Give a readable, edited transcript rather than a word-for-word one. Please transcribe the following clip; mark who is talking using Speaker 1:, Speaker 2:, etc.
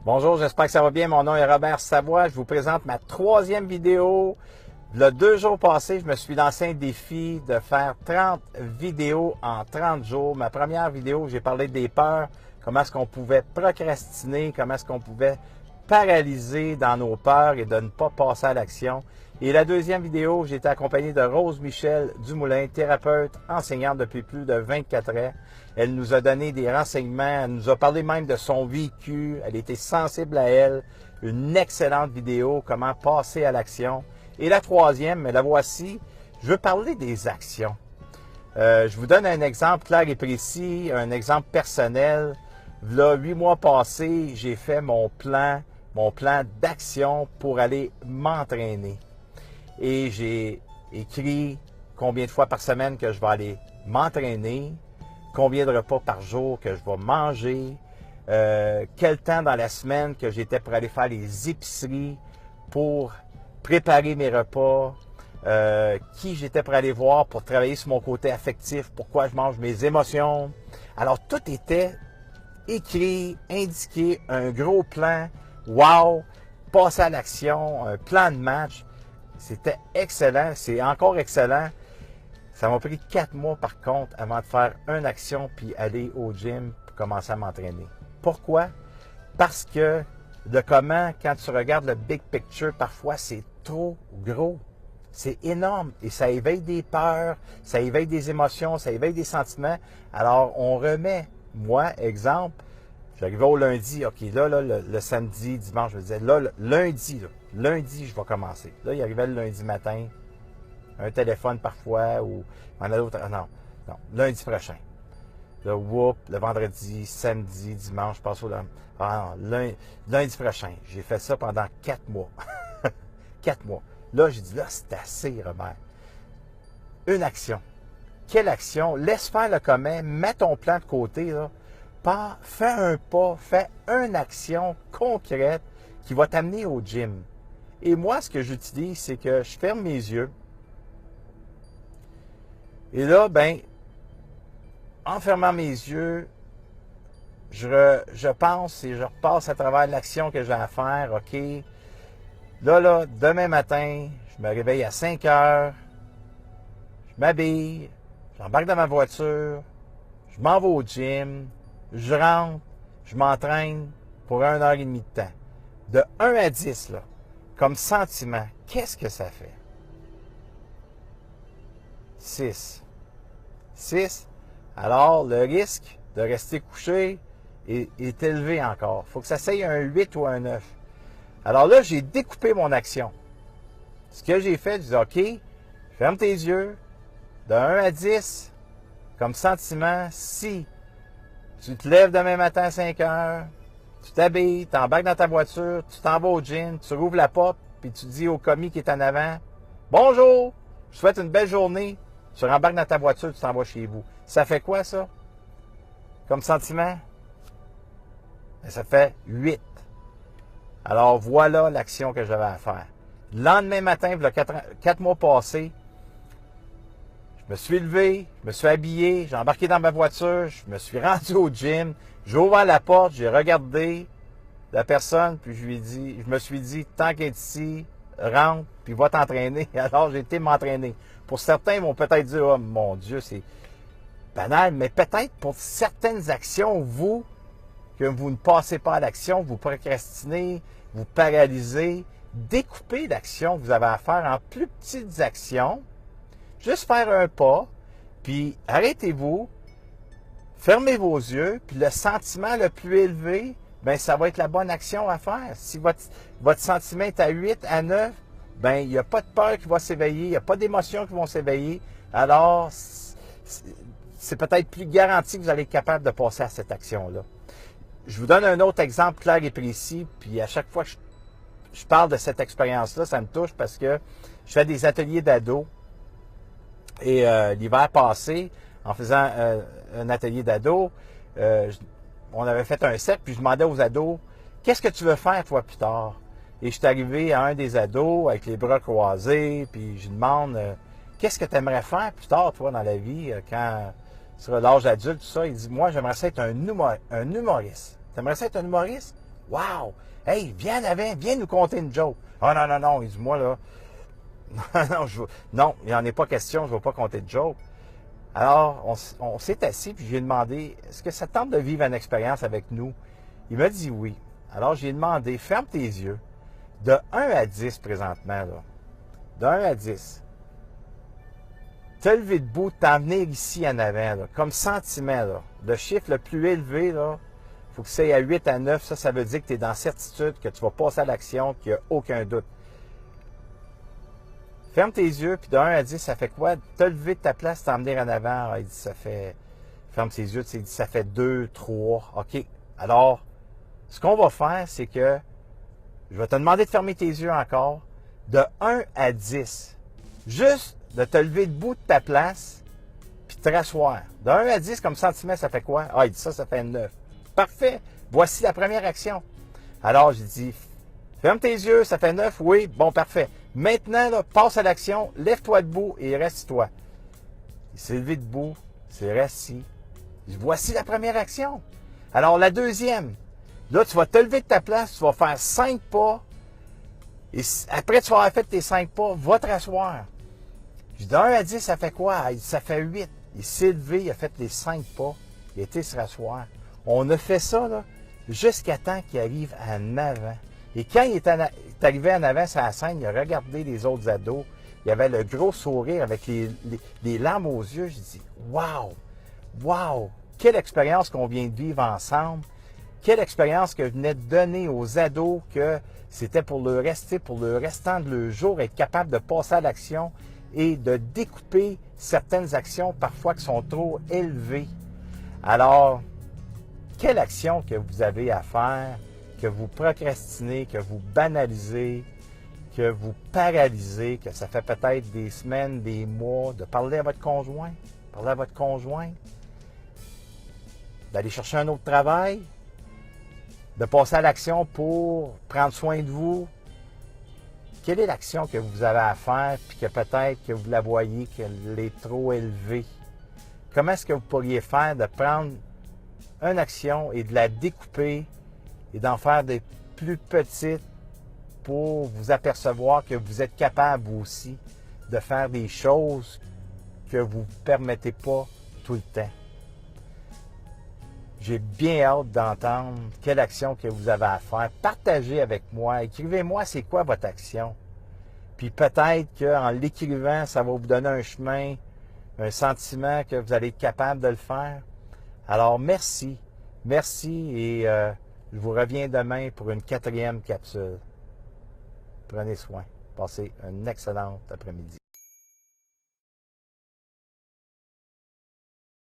Speaker 1: Bonjour, j'espère que ça va bien. Mon nom est Robert Savoie. Je vous présente ma troisième vidéo. Il y a 2 jours passés, je me suis lancé un défi de faire 30 vidéos en 30 jours. Ma première vidéo, j'ai parlé des peurs, comment est-ce qu'on pouvait procrastiner, comment est-ce qu'on pouvait paralyser dans nos peurs et de ne pas passer à l'action. Et la deuxième vidéo, j'ai été accompagné de Rose Michel Dumoulin, thérapeute, enseignante depuis plus de 24 ans. Elle nous a donné des renseignements, elle nous a parlé même de son vécu, elle était sensible à elle. Une excellente vidéo, comment passer à l'action. Et la troisième, mais la voici, je veux parler des actions. Je vous donne un exemple clair et précis, un exemple personnel. Là, 8 mois passés, j'ai fait mon plan d'action pour aller m'entraîner. Et j'ai écrit combien de fois par semaine que je vais aller m'entraîner, combien de repas par jour que je vais manger, quel temps dans la semaine que j'étais pour aller faire les épiceries, pour préparer mes repas, qui j'étais pour aller voir pour travailler sur mon côté affectif, pourquoi je mange mes émotions. Alors, tout était écrit, indiqué, un gros plan, wow, passer à l'action, un plan de match. C'était excellent, c'est encore excellent. Ça m'a pris 4 mois par contre avant de faire une action puis aller au gym pour commencer à m'entraîner. Pourquoi? Parce que le comment, quand tu regardes le big picture, parfois c'est trop gros. C'est énorme et ça éveille des peurs, ça éveille des émotions, ça éveille des sentiments. Alors on remet, moi, exemple, j'arrivais au lundi, OK, là, le samedi, dimanche, je me disais, là, lundi, je vais commencer. Là, il arrivait le lundi matin, un téléphone parfois, ou on a d'autres. Non, lundi prochain. Là, le vendredi, samedi, dimanche, je passe au lundi prochain. J'ai fait ça pendant 4 mois. 4 mois. Là, j'ai dit, là, c'est assez, Robert. Une action. Quelle action? Laisse faire le comment, mets ton plan de côté, là. Fais un pas, fais une action concrète qui va t'amener au gym. Et moi, ce que j'utilise, c'est que je ferme mes yeux. Et là, en fermant mes yeux, je pense et je repasse à travers l'action que j'ai à faire. OK, là, demain matin, je me réveille à 5 heures, je m'habille, j'embarque dans ma voiture, je m'en vais au gym, je rentre, je m'entraîne pour 1h30 de temps. De 1 à 10, là, comme sentiment, qu'est-ce que ça fait? 6. 6. Alors, le risque de rester couché est élevé encore. Il faut que ça s'aille un 8 ou un 9. Alors là, j'ai découpé mon action. Ce que j'ai fait, je dis, OK, ferme tes yeux, de 1 à 10, comme sentiment, si tu te lèves demain matin à 5 heures, tu t'habilles, tu embarques dans ta voiture, tu t'en vas au gym, tu rouvres la porte, puis tu dis au commis qui est en avant, « Bonjour, je souhaite une belle journée. » Tu rembarques dans ta voiture, tu t'en vas chez vous. Ça fait quoi, ça? Comme sentiment? Ça fait 8. Alors, voilà l'action que j'avais à faire. Le lendemain matin, il y a 4 mois passés, je me suis levé, je me suis habillé, j'ai embarqué dans ma voiture, je me suis rendu au gym, j'ai ouvert la porte, j'ai regardé la personne, puis je me suis dit, tant qu'être ici, rentre, puis va t'entraîner. Alors, j'ai été m'entraîner. Pour certains, ils vont peut-être dire, oh mon Dieu, c'est banal, mais peut-être pour certaines actions, que vous ne passez pas à l'action, vous procrastinez, vous paralysez, découpez l'action que vous avez à faire en plus petites actions, juste faire un pas, puis arrêtez-vous, fermez vos yeux, puis le sentiment le plus élevé, ça va être la bonne action à faire. Si votre sentiment est à 8, à 9, il n'y a pas de peur qui va s'éveiller, il n'y a pas d'émotions qui vont s'éveiller. Alors, c'est peut-être plus garanti que vous allez être capable de passer à cette action-là. Je vous donne un autre exemple clair et précis, puis à chaque fois que je parle de cette expérience-là, ça me touche parce que je fais des ateliers d'ados. Et l'hiver passé, en faisant un atelier d'ados, on avait fait un set, puis je demandais aux ados, qu'est-ce que tu veux faire toi plus tard? Et je suis arrivé à un des ados avec les bras croisés, puis je lui demande, qu'est-ce que tu aimerais faire plus tard toi dans la vie, quand tu seras l'âge adulte, tout ça? Il dit, moi j'aimerais ça être un humoriste. Tu aimerais ça être un humoriste? Wow! Hey, viens en avant, viens nous conter une joke. Ah non, non, non, il dit, moi là, non, il n'y en est pas question, je ne vais pas compter de joke. Alors, on s'est assis, puis j'ai demandé, est-ce que ça te tente de vivre une expérience avec nous? Il m'a dit oui. Alors, j'ai demandé, ferme tes yeux, de 1 à 10 présentement, là. De 1 à 10. Te lever debout, t'en venir ici en avant, là, comme sentiment, là. Le chiffre le plus élevé, là, il faut que c'est à 8 à 9. Ça veut dire que tu es dans certitude, que tu vas passer à l'action, qu'il n'y a aucun doute. Ferme tes yeux, puis de 1 à 10, ça fait quoi? Te lever de ta place, t'en venir en avant. Ah, il dit, ça fait... Ferme ses yeux, il dit, ça fait 2, 3. OK. Alors, ce qu'on va faire, c'est que je vais te demander de fermer tes yeux encore. De 1 à 10. Juste de te lever debout de ta place, puis te rasseoir. De 1 à 10, comme sentiment, ça fait quoi? Ah, il dit ça fait 9. Parfait. Voici la première action. Alors, j'ai dit, ferme tes yeux, ça fait 9, oui, bon, parfait. Maintenant, là, passe à l'action, lève-toi debout et reste-toi. Il s'est levé debout, il s'est assis. Voici la première action. Alors, la deuxième, là, tu vas te lever de ta place, tu vas faire 5 pas. Et après tu vas avoir fait tes 5 pas, va te rasseoir. Je dis, de 1 à 10, ça fait quoi? Ça fait 8. Il s'est levé, il a fait les 5 pas, il a été se rasseoir. On a fait ça, là, jusqu'à temps qu'il arrive en avant. Et quand il est arrivé en avant sur la scène, il a regardé les autres ados. Il avait le gros sourire avec les larmes aux yeux. J'ai dit, wow! Wow! Quelle expérience qu'on vient de vivre ensemble. Quelle expérience que je venais de donner aux ados que c'était pour le restant de leur jour, être capable de passer à l'action et de découper certaines actions parfois qui sont trop élevées. Alors, quelle action que vous avez à faire, que vous procrastinez, que vous banalisez, que vous paralysez, que ça fait peut-être des semaines, des mois, de parler à votre conjoint, d'aller chercher un autre travail, de passer à l'action pour prendre soin de vous. Quelle est l'action que vous avez à faire, puis que peut-être que vous la voyez qu'elle est trop élevée? Comment est-ce que vous pourriez faire de prendre une action et de la découper et d'en faire des plus petites pour vous apercevoir que vous êtes capable vous aussi de faire des choses que vous ne permettez pas tout le temps? J'ai bien hâte d'entendre quelle action que vous avez à faire. Partagez avec moi. Écrivez-moi c'est quoi votre action. Puis peut-être qu'en l'écrivant, ça va vous donner un chemin, un sentiment que vous allez être capable de le faire. Alors merci. Merci et je vous reviens demain pour une 4e capsule. Prenez soin. Passez un excellent après-midi.